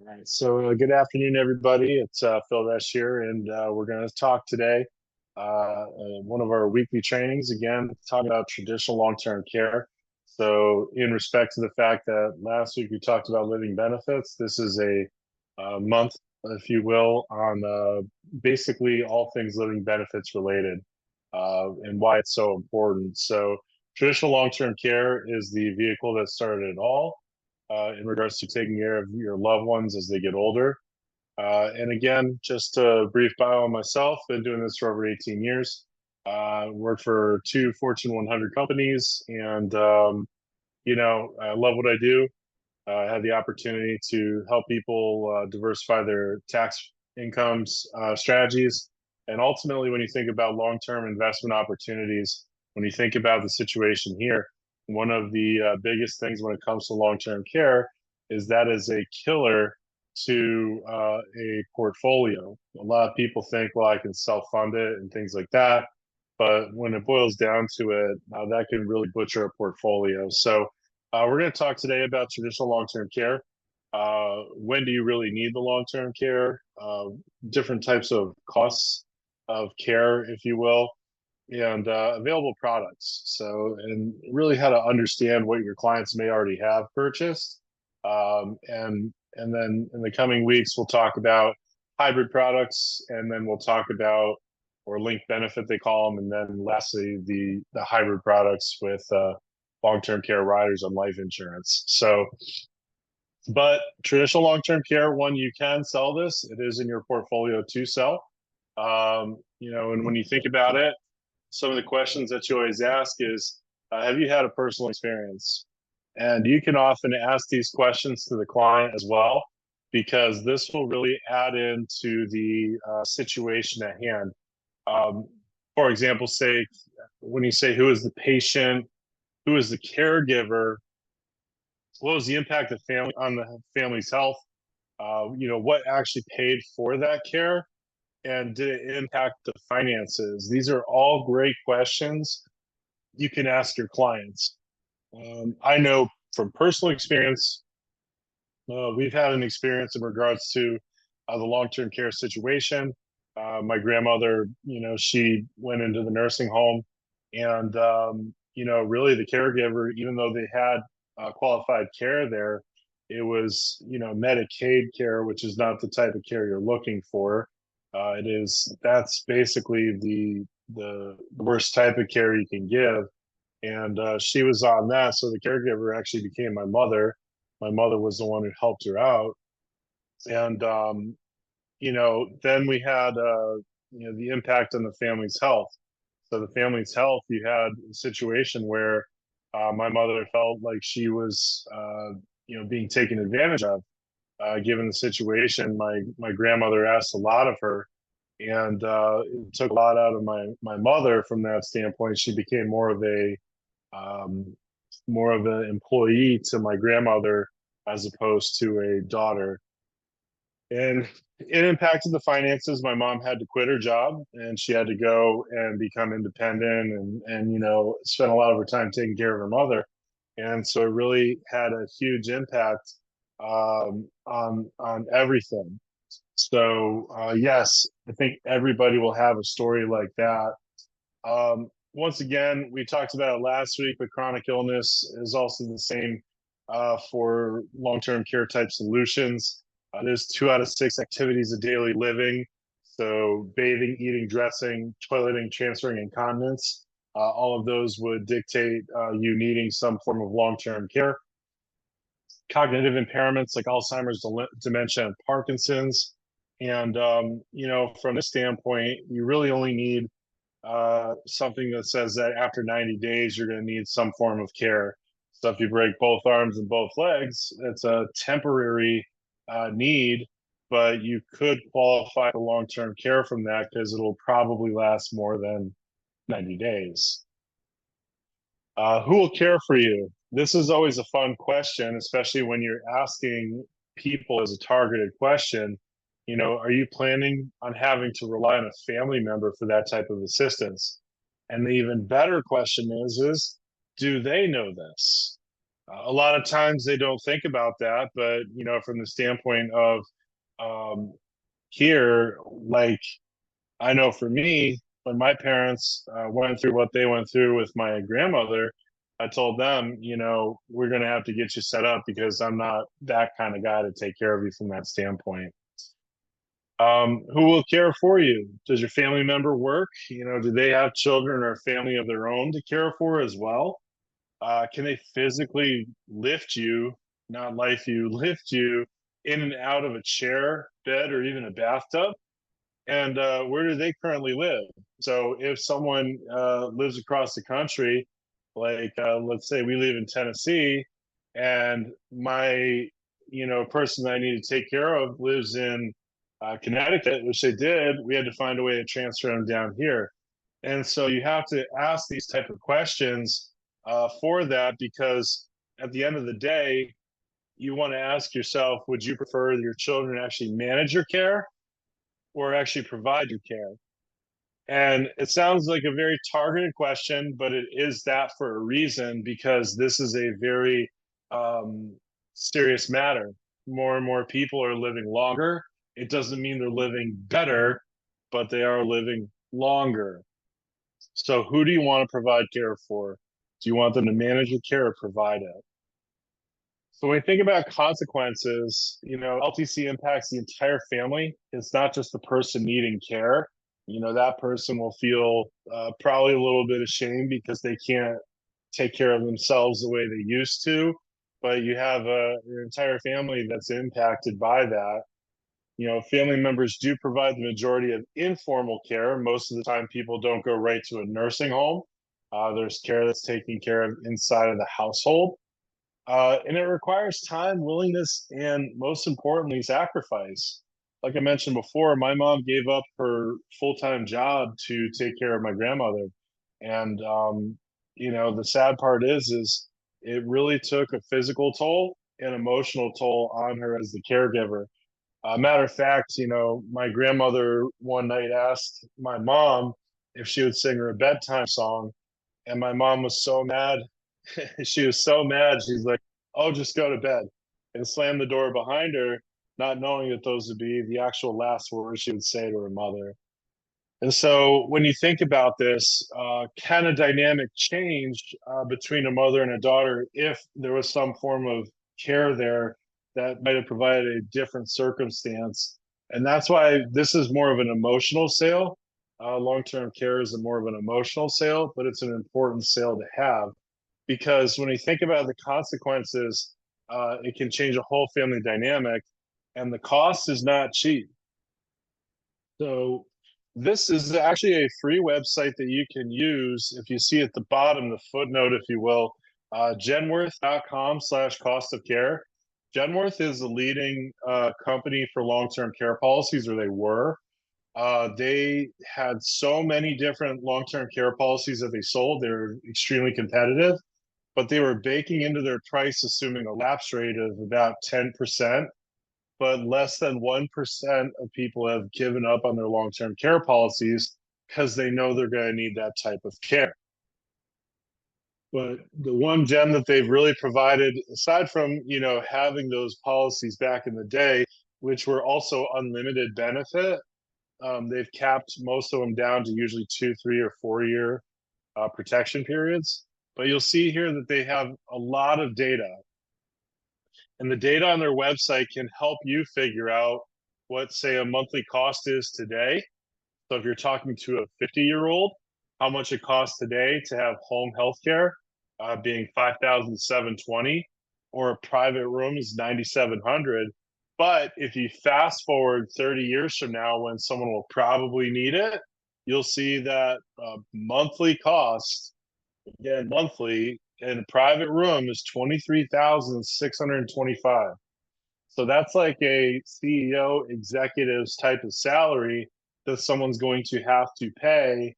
All right, so good afternoon, everybody. It's Phil Resch here, and we're going to talk today, one of our weekly trainings, again, talking about traditional long-term care. So in respect to the fact that last week we talked about living benefits, this is a month, if you will, on basically all things living benefits related, and why it's so important. So traditional long-term care is the vehicle that started it all in regards to taking care of your loved ones as they get older. And again, just a brief bio on myself, been doing this for over 18 years. Worked for two Fortune 100 companies, and I love what I do. I had the opportunity to help people diversify their tax incomes strategies. And ultimately, when you think about long-term investment opportunities, when you think about the situation here, one of the biggest things when it comes to long-term care is that is a killer to a portfolio. A lot of people think, well, I can self-fund it and things like that. But when it boils down to it, that can really butcher a portfolio. So we're going to talk today about traditional long-term care. When do you really need the long-term care? Different types of costs of care, if you will, and available products. So, and really how to understand what your clients may already have purchased. And then in the coming weeks, we'll talk about hybrid products, and then we'll talk about or linked benefit they call them, and then lastly the hybrid products with long-term care riders on life insurance. So, but traditional long-term care, one, you can sell this. It is in your portfolio to sell. And when you think about it, some of the questions that you always ask is, have you had a personal experience? And you can often ask these questions to the client as well, because this will really add into the situation at hand. Um, for example, say when you say who is the patient, who is the caregiver, what was the impact of family on the family's health? What actually paid for that care, and did it impact the finances? These are all great questions you can ask your clients. I know from personal experience, we've had an experience in regards to the long-term care situation. My grandmother, she went into the nursing home, and really the caregiver, even though they had qualified care there, it was Medicaid care, which is not the type of care you're looking for. That's basically the worst type of care you can give, and she was on that. So the caregiver actually became my mother. My mother was the one who helped her out, and then we had the impact on the family's health. So the family's health, you had a situation where my mother felt like she was being taken advantage of. Given the situation, my grandmother asked a lot of her, and it took a lot out of my mother from that standpoint. She became um, more of an employee to my grandmother as opposed to a daughter. And it impacted the finances. My mom had to quit her job, and she had to go and become independent, and spend a lot of her time taking care of her mother. And so it really had a huge impact on everything. So yes, I think everybody will have a story like that. Once again, we talked about it last week, but chronic illness is also the same for long-term care type solutions. There's 2 out of 6 activities of daily living. So bathing, eating, dressing, toileting, transferring incontinence. All of those would dictate you needing some form of long-term care. Cognitive impairments like Alzheimer's, dementia, and Parkinson's. And, from this standpoint, you really only need something that says that after 90 days, you're going to need some form of care. So if you break both arms and both legs, it's a temporary need, but you could qualify for long-term care from that because it'll probably last more than 90 days. Who will care for you? This is always a fun question, especially when you're asking people as a targeted question. Are you planning on having to rely on a family member for that type of assistance? And the even better question is do they know this? A lot of times they don't think about that, but from the standpoint of um, here, like I know for me, when my parents went through what they went through with my grandmother, I told them, we're going to have to get you set up because I'm not that kind of guy to take care of you from that standpoint. Who will care for you? Does your family member work? Do they have children or a family of their own to care for as well? Can they physically lift you, not life you, lift you in and out of a chair, bed, or even a bathtub? And where do they currently live? So if someone lives across the country, like let's say we live in Tennessee, and my person that I need to take care of lives in Connecticut, which they did, we had to find a way to transfer them down here. And so you have to ask these type of questions for that, because at the end of the day, you want to ask yourself, would you prefer your children actually manage your care or actually provide your care? And it sounds like a very targeted question, but it is that for a reason, because this is a very serious matter. More and more people are living longer. It doesn't mean they're living better, but they are living longer. So, who do you want to provide care for? Do you want them to manage your care or provide it? So when you think about consequences, LTC impacts the entire family. It's not just the person needing care. That person will feel probably a little bit ashamed because they can't take care of themselves the way they used to. But you have an entire family that's impacted by that. Family members do provide the majority of informal care. Most of the time, people don't go right to a nursing home. There's care that's taken care of inside of the household. And it requires time, willingness, and most importantly, sacrifice. Like I mentioned before, my mom gave up her full-time job to take care of my grandmother. And the sad part is it really took a physical toll and emotional toll on her as the caregiver. Matter of fact, my grandmother one night asked my mom if she would sing her a bedtime song, and my mom was so mad. She was so mad. She's like, "Oh, just go to bed," and slammed the door behind her, not knowing that those would be the actual last words she would say to her mother. And so, when you think about this, can a dynamic change between a mother and a daughter if there was some form of care there that might have provided a different circumstance? And that's why this is more of an emotional sale. Long-term care is more of an emotional sale, but it's an important sale to have, because when you think about the consequences, it can change a whole family dynamic, and the cost is not cheap. So this is actually a free website that you can use. If you see at the bottom, the footnote, if you will, genworth.com/cost of care. Genworth is a leading company for long-term care policies, or they were. They had so many different long-term care policies that they sold. They're extremely competitive, but they were baking into their price, assuming a lapse rate of about 10%. But less than 1% of people have given up on their long-term care policies because they know they're going to need that type of care. But the one gem that they've really provided, aside from having those policies back in the day, which were also unlimited benefit, they've capped most of them down to usually 2, 3, or 4 year protection periods. But you'll see here that they have a lot of data, and the data on their website can help you figure out what, say, a monthly cost is today. So if you're talking to a 50-year-old, how much it costs today to have home health care, being $5,720, or a private room is $9,700. But if you fast forward 30 years from now, when someone will probably need it, you'll see that monthly cost, again, monthly in a private room, is 23,625. So that's like a CEO executive's type of salary that someone's going to have to pay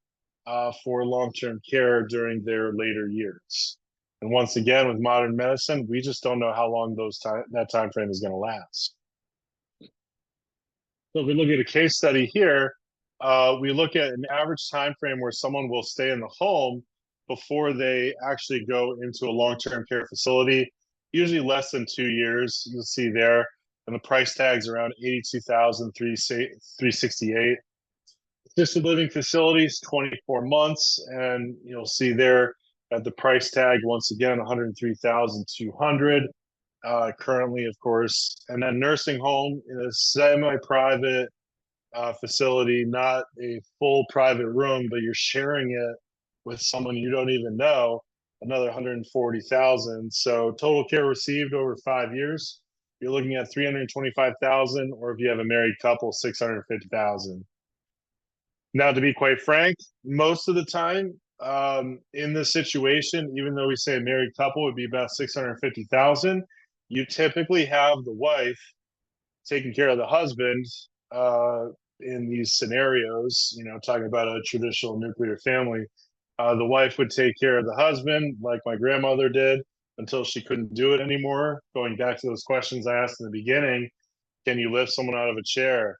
for long-term care during their later years. And once again, with modern medicine, we just don't know how long that time frame is going to last. So if we look at a case study here, we look at an average time frame where someone will stay in the home before they actually go into a long-term care facility. usually less than 2 years. You'll see there, and the price tag's around 82,368. Assisted living facilities, 24 months, and you'll see there at the price tag once again, 103,200. Currently, of course, and then nursing home in a semi-private facility, not a full private room, but you're sharing it with someone you don't even know, another 140,000. So total care received over 5 years, you're looking at 325,000, or if you have a married couple, 650,000. Now, to be quite frank, most of the time in this situation, even though we say a married couple would be about 650,000, you typically have the wife taking care of the husband uh, in these scenarios. Talking about a traditional nuclear family, the wife would take care of the husband, like my grandmother did, until she couldn't do it anymore. Going back to those questions I asked in the beginning, can you lift someone out of a chair,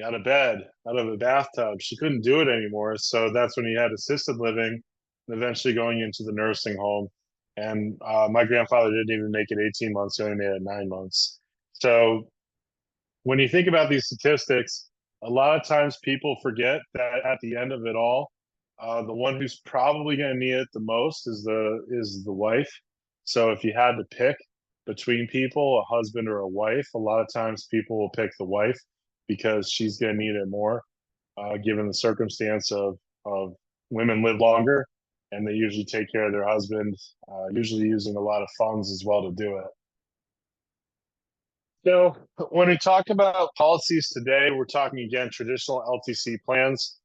out of bed, out of a bathtub? She couldn't do it anymore. So that's when he had assisted living, and eventually going into the nursing home. And my grandfather didn't even make it 18 months. He only made it 9 months. So when you think about these statistics, a lot of times people forget that at the end of it all, the one who's probably going to need it the most is the wife. So if you had to pick between people, a husband or a wife, a lot of times people will pick the wife because she's going to need it more, given the circumstance of women live longer and they usually take care of their husband, usually using a lot of funds as well to do it. So when we talk about policies today, we're talking again traditional LTC plans.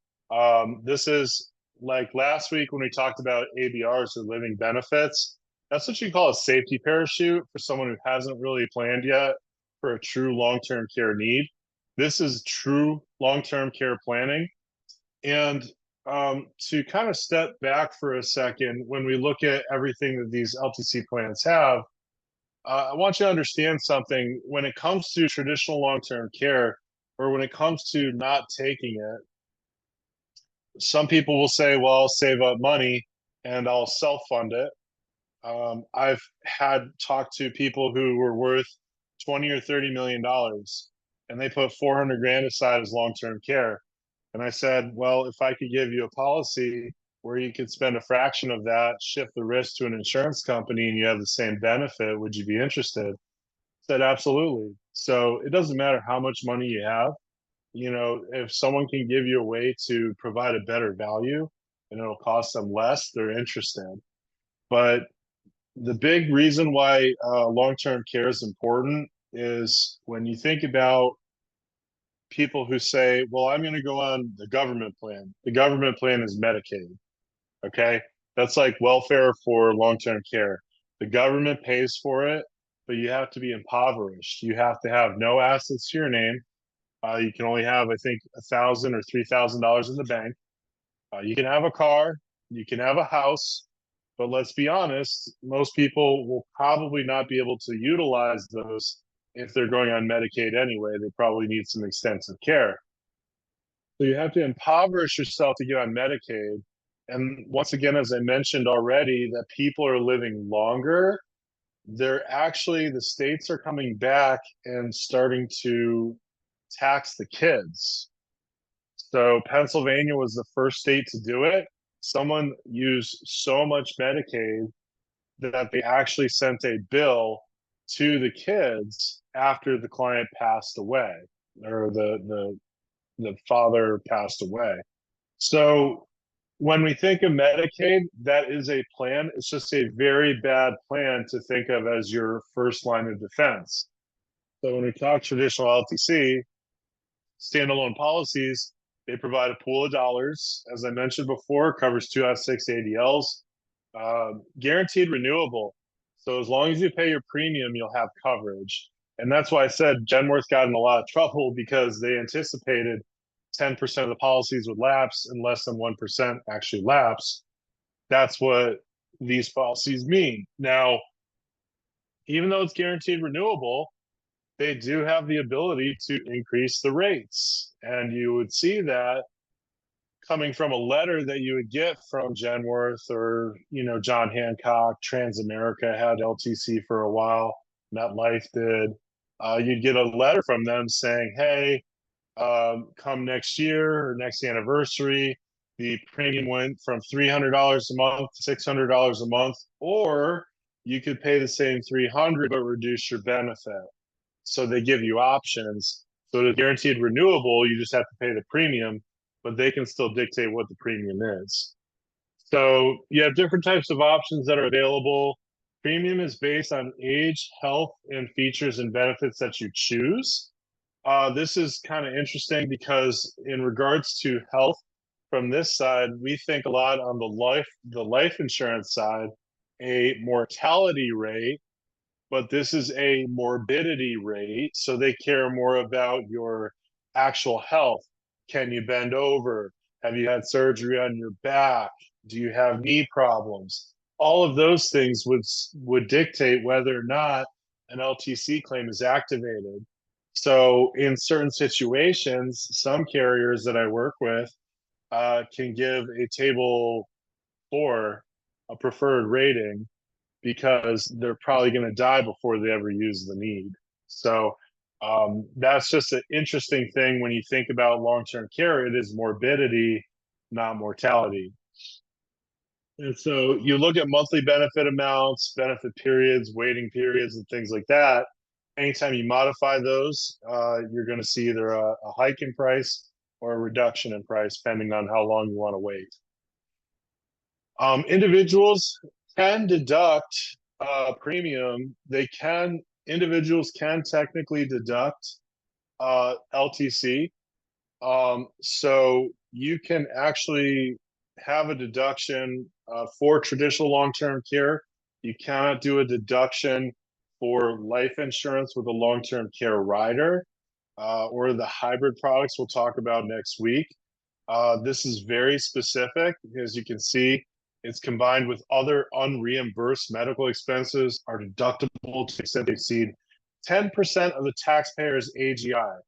This is like last week when we talked about ABRs or living benefits. That's what you call a safety parachute for someone who hasn't really planned yet for a true long-term care need. This is true long-term care planning. And to kind of step back for a second, when we look at everything that these LTC plans have, I want you to understand something. When it comes to traditional long-term care, or when it comes to not taking it, some people will say, well, I'll save up money and I'll self-fund it. I've had talked to people who were worth 20 or 30 million dollars, and they put 400 grand aside as long-term care. And I said, well, if I could give you a policy where you could spend a fraction of that, shift the risk to an insurance company, and you have the same benefit, would you be interested? Said absolutely. So it doesn't matter how much money you have. If someone can give you a way to provide a better value and it'll cost them less, they're interested. But the big reason why long-term care is important is when you think about people who say, well, I'm going to go on the government plan. The government plan is Medicaid. Okay. That's like welfare for long-term care. The government pays for it, but you have to be impoverished. You have to have no assets to your name. You can only have, I think, $1,000 or $3,000 in the bank. You can have a car, you can have a house, but let's be honest, most people will probably not be able to utilize those if they're going on Medicaid anyway. They probably need some extensive care. So you have to impoverish yourself to get on Medicaid. And once again, as I mentioned already, that people are living longer. The states are coming back and starting to tax the kids. So Pennsylvania was the first state to do it. Someone used so much Medicaid that they actually sent a bill to the kids after the client passed away, or the father passed away. So when we think of Medicaid, that is a plan. It's just a very bad plan to think of as your first line of defense. So when we talk traditional LTC, standalone policies, they provide a pool of dollars. As I mentioned before, covers 2 out of 6 ADLs, guaranteed renewable. So as long as you pay your premium, you'll have coverage. And that's why I said Genworth got in a lot of trouble, because they anticipated 10% of the policies would lapse and less than 1% actually lapse. That's what these policies mean. Now, even though it's guaranteed renewable, they do have the ability to increase the rates. And you would see that coming from a letter that you would get from Genworth or, John Hancock. Transamerica had LTC for a while. MetLife did. You'd get a letter from them saying, hey, come next year or next anniversary, the premium went from $300 a month to $600 a month, or you could pay the same 300 but reduce your benefit. So they give you options. So the guaranteed renewable, you just have to pay the premium, but they can still dictate what the premium is. So you have different types of options that are available. Premium is based on age, health, and features and benefits that you choose. This is kind of interesting because in regards to health, from this side, we think a lot on the life insurance side, a mortality rate, but this is a morbidity rate. So they care more about your actual health. Can you bend over? Have you had surgery on your back? Do you have knee problems? All of those things would dictate whether or not an LTC claim is activated. So in certain situations, some carriers that I work with can give a table 4 a preferred rating because they're probably going to die before they ever use the need. So that's just an interesting thing when you think about long-term care. It is morbidity, not mortality. And so you look at monthly benefit amounts, benefit periods, waiting periods, and things like that. Anytime you modify those, you're going to see either a hike in price or a reduction in price, depending on how long you want to wait. Individuals can deduct premium. Individuals can technically deduct LTC. So you can actually have a deduction for traditional long-term care. You cannot do a deduction for life insurance with a long-term care rider or the hybrid products we'll talk about next week. This is very specific. As you can see, it's combined with other unreimbursed medical expenses are deductible to the extent they exceed 10% of the taxpayer's AGI.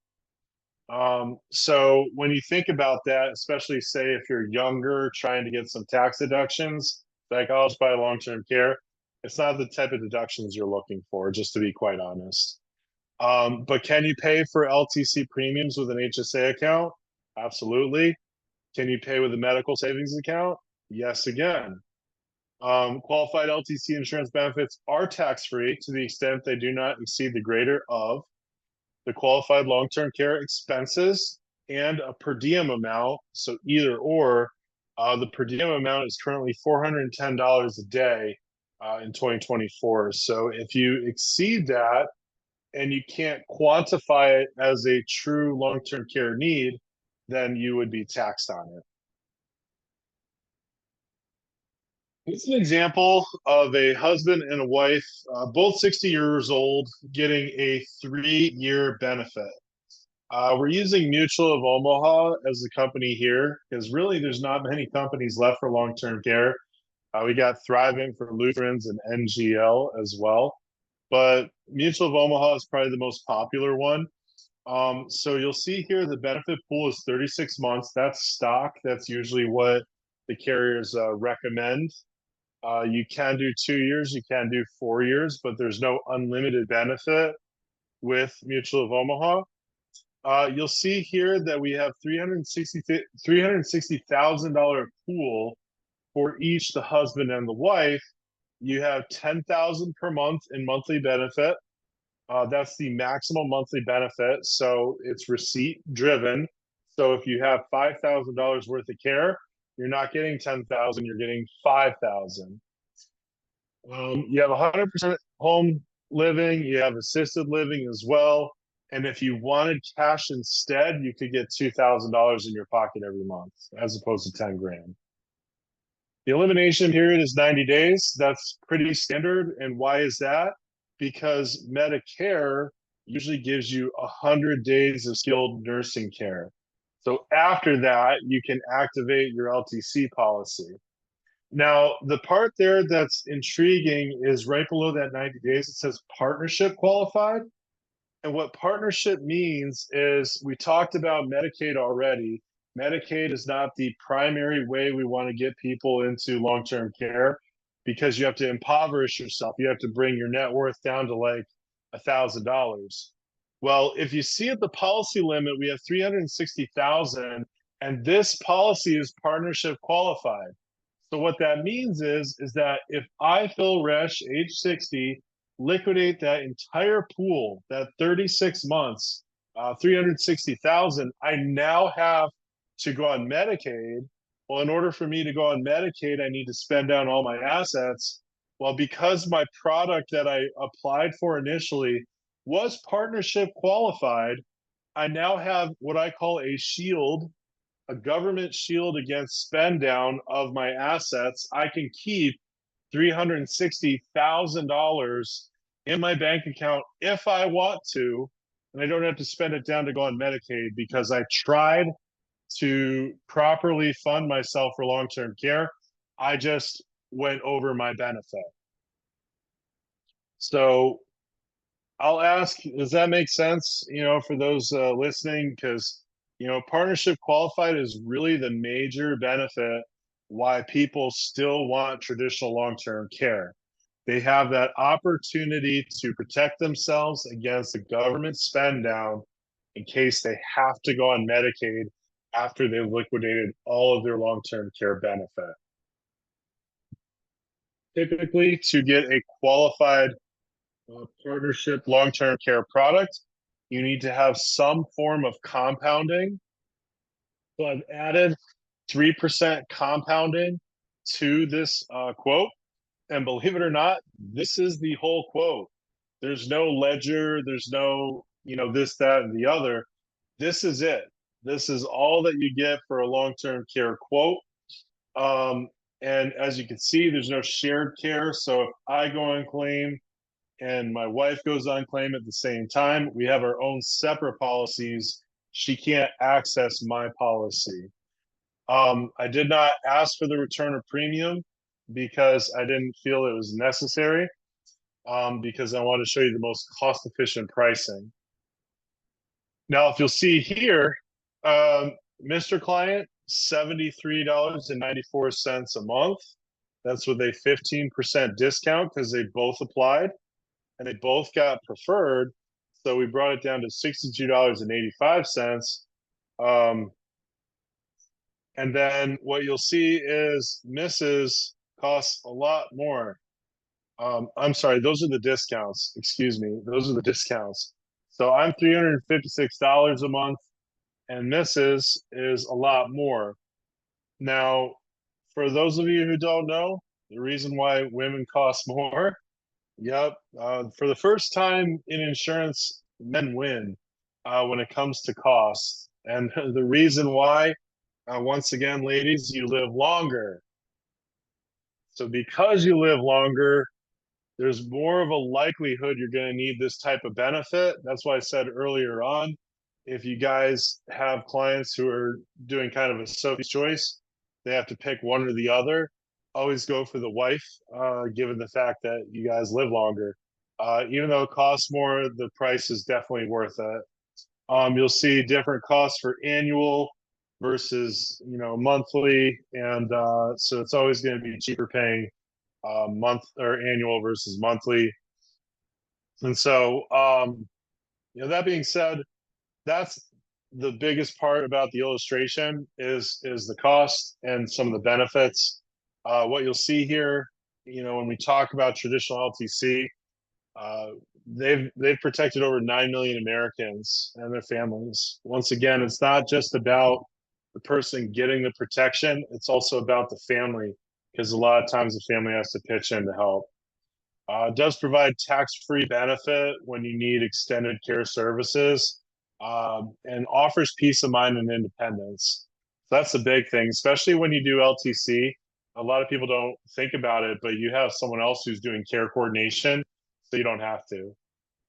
So when you think about that, especially say if you're younger trying to get some tax deductions, like, oh, I'll just buy long-term care. It's not the type of deductions you're looking for, just to be quite honest. But can you pay for LTC premiums with an HSA account? Absolutely. Can you pay with a medical savings account? Yes, again. Qualified LTC insurance benefits are tax-free to the extent they do not exceed the greater of the qualified long-term care expenses and a per diem amount. So either or, the per diem amount is currently $410 a day in 2024. So if you exceed that and you can't quantify it as a true long-term care need, then you would be taxed on it. It's an example of a husband and a wife, both 60 years old, getting a 3-year benefit. We're using Mutual of Omaha as the company here because really there's not many companies left for long-term care. We got Thrivent for Lutherans and NGL as well. But Mutual of Omaha is probably the most popular one. So you'll see here the benefit pool is 36 months. That's stock. That's usually what the carriers recommend. You can do 2 years, you can do 4 years, but there's no unlimited benefit with Mutual of Omaha. You'll see here that we have $360,000 pool for each the husband and the wife. You have $10,000 per month in monthly benefit. That's the maximum monthly benefit, so it's receipt driven. So if you have $5,000 worth of care, you're not getting 10,000, you're getting 5,000. You have 100% home living, you have assisted living as well. And if you wanted cash instead, you could get $2,000 in your pocket every month, as opposed to 10 grand. The elimination period is 90 days. That's pretty standard. And why is that? Because Medicare usually gives you 100 days of skilled nursing care. So after that, you can activate your LTC policy. Now, the part there that's intriguing is right below that 90 days, it says partnership qualified. And what partnership means is we talked about Medicaid already. Medicaid is not the primary way we want to get people into long-term care because you have to impoverish yourself. You have to bring your net worth down to like $1,000. Well, if you see at the policy limit, we have 360,000, and this policy is partnership qualified. So what that means is that if I, Phil Resch, age 60, liquidate that entire pool, that 36 months, 360,000, I now have to go on Medicaid. Well, in order for me to go on Medicaid, I need to spend down all my assets. Well, because my product that I applied for initially was partnership qualified, I now have what I call a shield, a government shield against spend down of my assets. I can keep $360,000 in my bank account if I want to, and I don't have to spend it down to go on Medicaid because I tried to properly fund myself for long-term care. I just went over my benefit. So I'll ask, does that make sense, for those listening? Because, partnership qualified is really the major benefit why people still want traditional long-term care. They have that opportunity to protect themselves against the government spend down in case they have to go on Medicaid after they've liquidated all of their long-term care benefit. Typically, to get a qualified partnership long-term care product, you need to have some form of compounding. So I've added 3% compounding to this quote. And believe it or not, this is the whole quote. There's no ledger, there's no, this, that, and the other. This is it. This is all that you get for a long-term care quote. And as you can see, there's no shared care. So if I go on claim and my wife goes on claim at the same time, we have our own separate policies. She can't access my policy. I did not ask for the return of premium because I didn't feel it was necessary, because I want to show you the most cost-efficient pricing. Now, if you'll see here, Mr. Client, $73.94 a month. That's with a 15% discount because they both applied and they both got preferred. So we brought it down to $62.85. And then what you'll see is Mrs. costs a lot more. I'm sorry, those are the discounts. Excuse me, those are the discounts. So I'm $356 a month, and Mrs. is a lot more. Now, for those of you who don't know, the reason why women cost more, yep, for the first time in insurance, men win when it comes to cost. And the reason why, once again, ladies, you live longer. So because you live longer, there's more of a likelihood you're going to need this type of benefit. That's why I said earlier on, if you guys have clients who are doing kind of a Sophie's choice, they have to pick one or the other. Always go for the wife, given the fact that you guys live longer. Even though it costs more, the price is definitely worth it. You'll see different costs for annual versus monthly, and so it's always going to be cheaper paying month or annual versus monthly. And so, that being said, that's the biggest part about the illustration is the cost and some of the benefits. What you'll see here, when we talk about traditional LTC, they've protected over 9 million Americans and their families. Once again, it's not just about the person getting the protection, it's also about the family, because a lot of times the family has to pitch in to help. It does provide tax-free benefit when you need extended care services, and offers peace of mind and independence. So that's the big thing, especially when you do LTC. A lot of people don't think about it, but you have someone else who's doing care coordination, so you don't have to.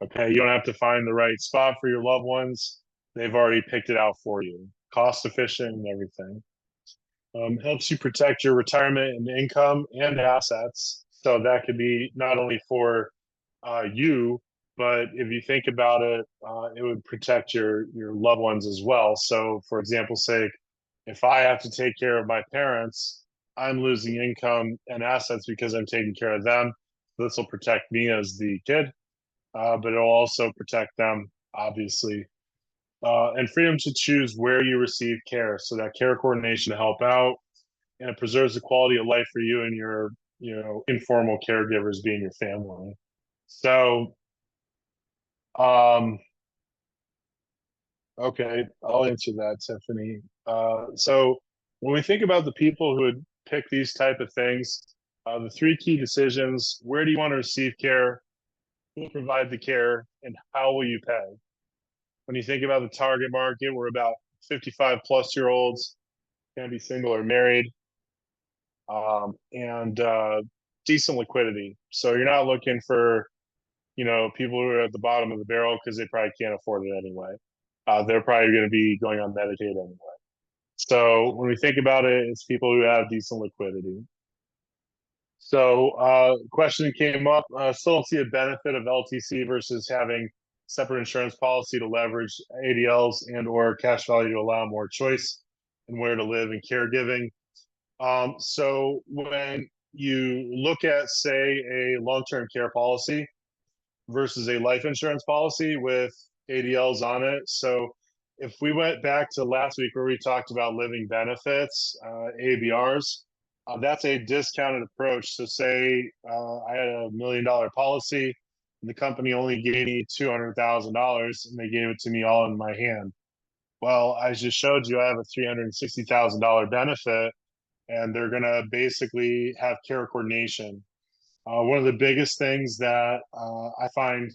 Okay, you don't have to find the right spot for your loved ones. They've already picked it out for you. Cost efficient and everything. Helps you protect your retirement and income and assets. So that could be not only for you, but if you think about it, it would protect your loved ones as well. So, for example's sake, If I have to take care of my parents, I'm losing income and assets because I'm taking care of them. This will protect me as the kid, but it'll also protect them, obviously. And freedom to choose where you receive care, so that care coordination to help out, and it preserves the quality of life for you and your, informal caregivers being your family. So, um, okay, I'll answer that, Tiffany. So when we think about the people who would pick these type of things, the three key decisions: where do you want to receive care, who will provide the care, and how will you pay? When you think about the target market, we're about 55 plus year olds, can be single or married, and decent liquidity. So you're not looking for, people who are at the bottom of the barrel because they probably can't afford it anyway. They're probably going to be going on Medicaid anyway. So when we think about it, it's people who have decent liquidity. So question came up, still don't see a benefit of LTC versus having separate insurance policy to leverage ADLs and or cash value to allow more choice and where to live and caregiving. So when you look at, say, a long-term care policy versus a life insurance policy with ADLs on it. So if we went back to last week where we talked about living benefits, ABRs, that's a discounted approach. So say I had $1 million policy, and the company only gave me $200,000, and they gave it to me all in my hand. Well, I just showed you I have a $360,000 benefit, and they're going to basically have care coordination. One of the biggest things that I find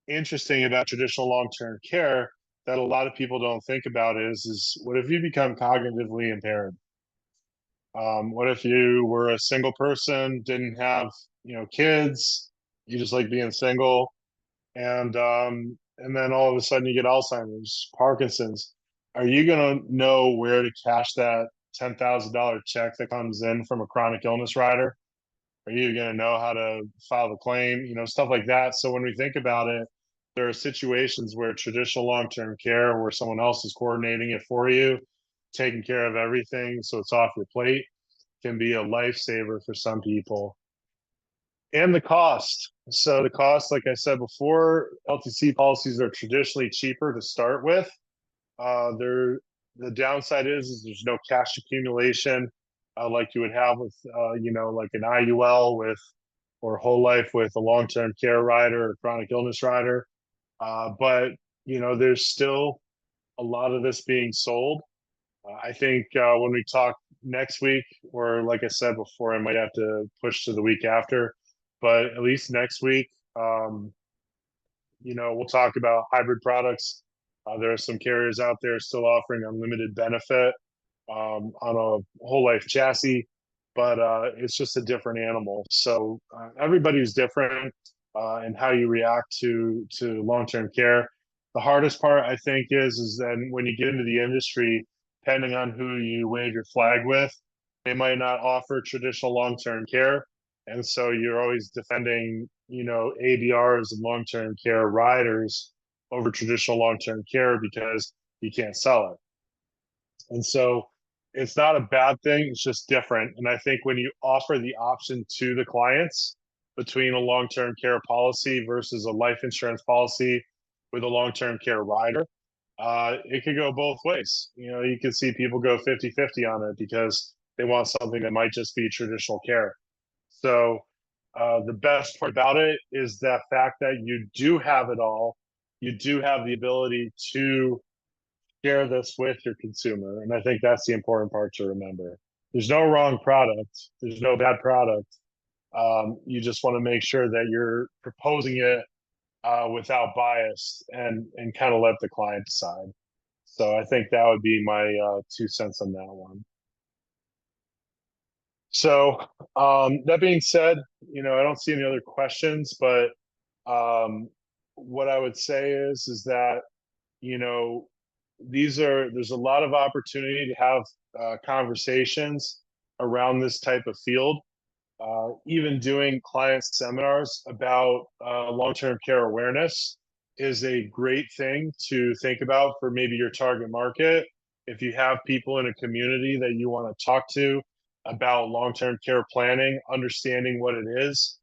interesting about traditional long-term care that a lot of people don't think about is what if you become cognitively impaired? What if you were a single person, didn't have, kids, you just like being single, and then all of a sudden you get Alzheimer's, Parkinson's. Are you going to know where to cash that $10,000 check that comes in from a chronic illness rider? Are you going to know how to file the claim? Stuff like that. So when we think about it, there are situations where traditional long-term care, where someone else is coordinating it for you, taking care of everything, so it's off your plate, can be a lifesaver for some people. And the cost. So the cost, like I said before, LTC policies are traditionally cheaper to start with. They're The downside is there's no cash accumulation like you would have with like an IUL with, or whole life with a long-term care rider or chronic illness rider. But there's still a lot of this being sold. I think when we talk next week, or like I said before, I might have to push to the week after, but at least next week, we'll talk about hybrid products. There are some carriers out there still offering unlimited benefit on a whole life chassis, but it's just a different animal. So everybody's different in how you react to long-term care. The hardest part, I think, is then when you get into the industry, depending on who you wave your flag with, they might not offer traditional long-term care, and so you're always defending, ABRs and long-term care riders over traditional long-term care because you can't sell it. And so it's not a bad thing, it's just different. And I think when you offer the option to the clients between a long-term care policy versus a life insurance policy with a long-term care rider, it could go both ways. You can see people go 50-50 on it because they want something that might just be traditional care. So the best part about it is the fact that you do have it all. You do have the ability to share this with your consumer. And I think that's the important part to remember. There's no wrong product. There's no bad product. You just want to make sure that you're proposing it without bias and kind of let the client decide. So I think that would be my 2 cents on that one. So that being said, I don't see any other questions, but what I would say is that, you know, there's a lot of opportunity to have conversations around this type of field. Even doing client seminars about long-term care awareness is a great thing to think about for maybe your target market. If you have people in a community that you want to talk to about long-term care planning, understanding what it is,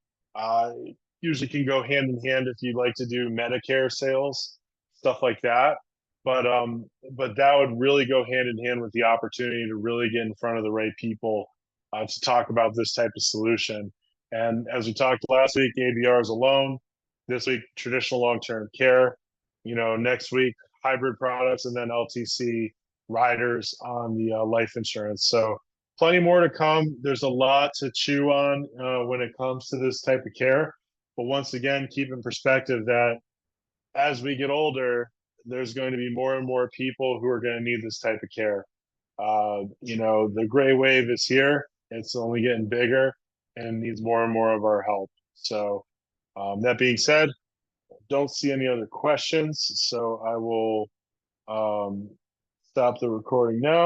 usually can go hand in hand if you'd like to do Medicare sales, stuff like that. But that would really go hand in hand with the opportunity to really get in front of the right people to talk about this type of solution. And as we talked last week, ABRs alone. This week, traditional long-term care. Next week, hybrid products, and then LTC riders on the life insurance. So plenty more to come. There's a lot to chew on when it comes to this type of care. But once again, keep in perspective that as we get older, there's going to be more and more people who are going to need this type of care. The gray wave is here. It's only getting bigger and needs more and more of our help. So that being said, don't see any other questions. So I will stop the recording now.